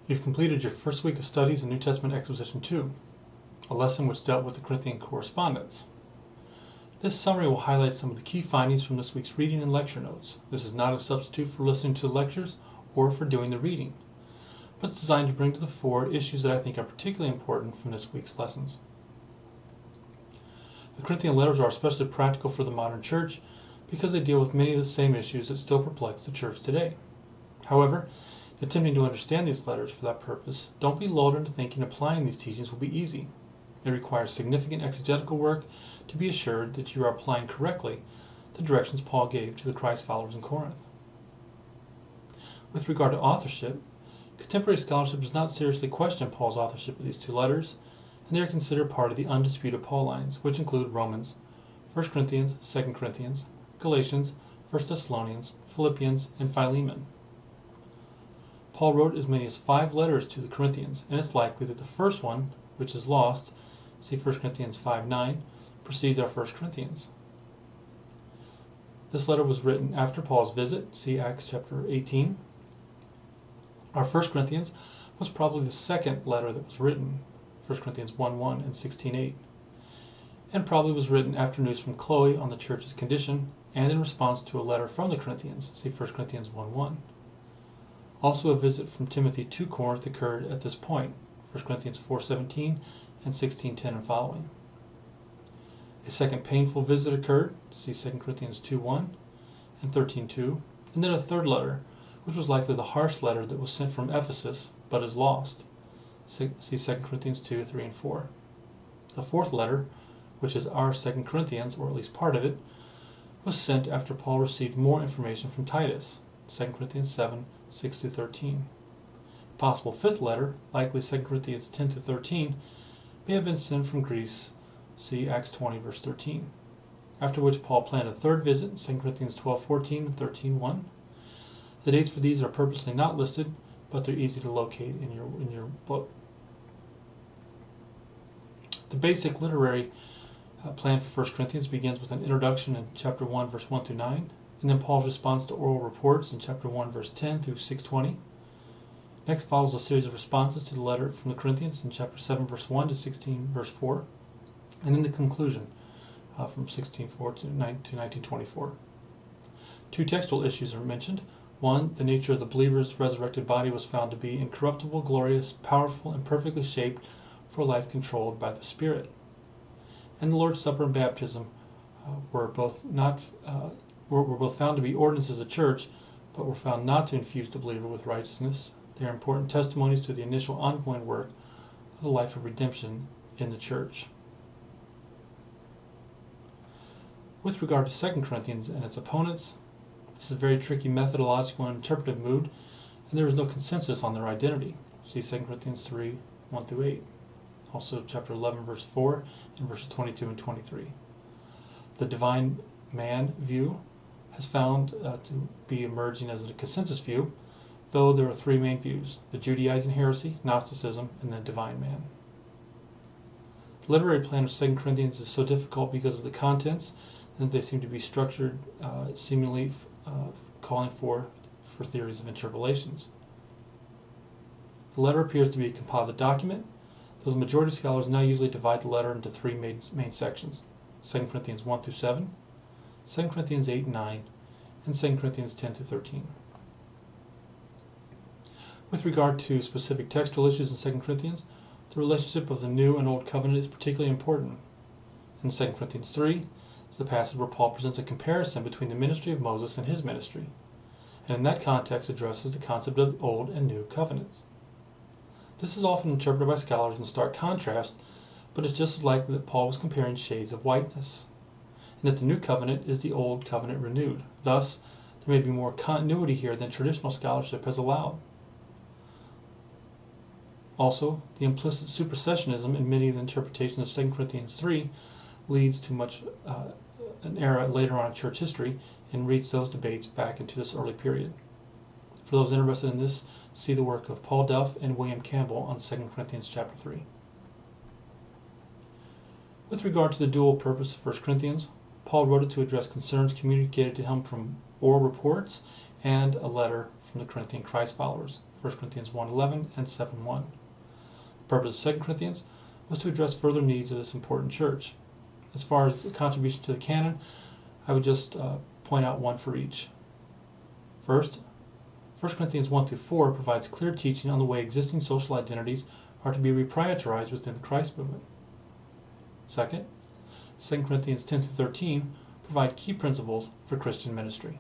You've completed your first week of studies in New Testament Exposition 2, a lesson which dealt with the Corinthian correspondence. This summary will highlight some of the key findings from this week's reading and lecture notes. This is not a substitute for listening to the lectures or for doing the reading, but it's designed to bring to the fore issues that I think are particularly important from this week's lessons. The Corinthian letters are especially practical for the modern church because they deal with many of the same issues that still perplex the church today. However, in attempting to understand these letters for that purpose, don't be lulled into thinking applying these teachings will be easy. It requires significant exegetical work to be assured that you are applying correctly the directions Paul gave to the Christ followers in Corinth. With regard to authorship, contemporary scholarship does not seriously question Paul's authorship of these two letters, and they are considered part of the undisputed Paulines, which include Romans, 1 Corinthians, 2 Corinthians, Galatians, 1 Thessalonians, Philippians, and Philemon. Paul wrote as many as 5 letters to the Corinthians, and it's likely that the first one, which is lost, see 1 Corinthians 5:9, precedes our 1 Corinthians. This letter was written after Paul's visit, see Acts chapter 18. Our 1 Corinthians was probably the second letter that was written, 1 Corinthians 1:1 and 16:8, and probably was written after news from Chloe on the church's condition and in response to a letter from the Corinthians, see 1 Corinthians 1:1. Also, a visit from Timothy to Corinth occurred at this point, 1 Corinthians 4:17 and 16:10 and following. A second painful visit occurred, see 2 Corinthians 2:1 and 13:2, and then a third letter, which was likely the harsh letter that was sent from Ephesus, but is lost, see 2 Corinthians 2:3 and 4. The fourth letter, which is our 2 Corinthians, or at least part of it, was sent after Paul received more information from Titus, 2 Corinthians 7:6-13. A possible fifth letter, likely 2 Corinthians 10-13, may have been sent from Greece, see Acts 20 verse 13. After which Paul planned a third visit, 2 Corinthians 12:14 and 13:1. The dates for these are purposely not listed, but they're easy to locate in your book. The basic literary plan for 1 Corinthians begins with an introduction in chapter 1 verse 1-9, and then Paul's response to oral reports in chapter 1 verse 10 through 6:20. Next follows a series of responses to the letter from the Corinthians in chapter 7 verse 1 to 16 verse 4, and then the conclusion from 16:4 to 19:24. 2 textual issues are mentioned. One, the nature of the believer's resurrected body was found to be incorruptible, glorious, powerful, and perfectly shaped for a life controlled by the Spirit. And the Lord's Supper and baptism were both found to be ordinances of the church, but were found not to infuse the believer with righteousness. They are important testimonies to the initial ongoing work of the life of redemption in the church. With regard to 2 Corinthians and its opponents, this is a very tricky methodological and interpretive mood, and there is no consensus on their identity. See 2 Corinthians 3:1-8. Also chapter 11 verse 4 and verses 22 and 23. The divine man view has found to be emerging as a consensus view, though there are 3 main views: the Judaizing heresy, Gnosticism, and the divine man. The literary plan of 2 Corinthians is so difficult because of the contents, and they seem to be structured seemingly calling for theories of interpolations. The letter appears to be a composite document, though the majority of scholars now usually divide the letter into 3 main sections: 2 Corinthians 1-7, 2 Corinthians 8-9, and 2 Corinthians 10-13. With regard to specific textual issues in 2 Corinthians, the relationship of the New and Old Covenant is particularly important. In 2 Corinthians 3 is the passage where Paul presents a comparison between the ministry of Moses and his ministry, and in that context addresses the concept of the Old and New Covenants. This is often interpreted by scholars in stark contrast, but it's just as likely that Paul was comparing shades of whiteness, and that the New Covenant is the Old Covenant renewed. Thus, there may be more continuity here than traditional scholarship has allowed. Also, the implicit supersessionism in many of the interpretations of 2 Corinthians 3 leads to much an era later on in church history and reads those debates back into this early period. For those interested in this, see the work of Paul Duff and William Campbell on 2 Corinthians chapter 3. With regard to the dual purpose of 1 Corinthians, Paul wrote it to address concerns communicated to him from oral reports and a letter from the Corinthian Christ followers, 1 Corinthians 1:11 and 7:1. The purpose of 2 Corinthians was to address further needs of this important church. As far as the contribution to the canon, I would just point out one for each. First, 1 Corinthians 1-4 provides clear teaching on the way existing social identities are to be reprioritized within the Christ movement. Second, 2 Corinthians 10-13 provide key principles for Christian ministry.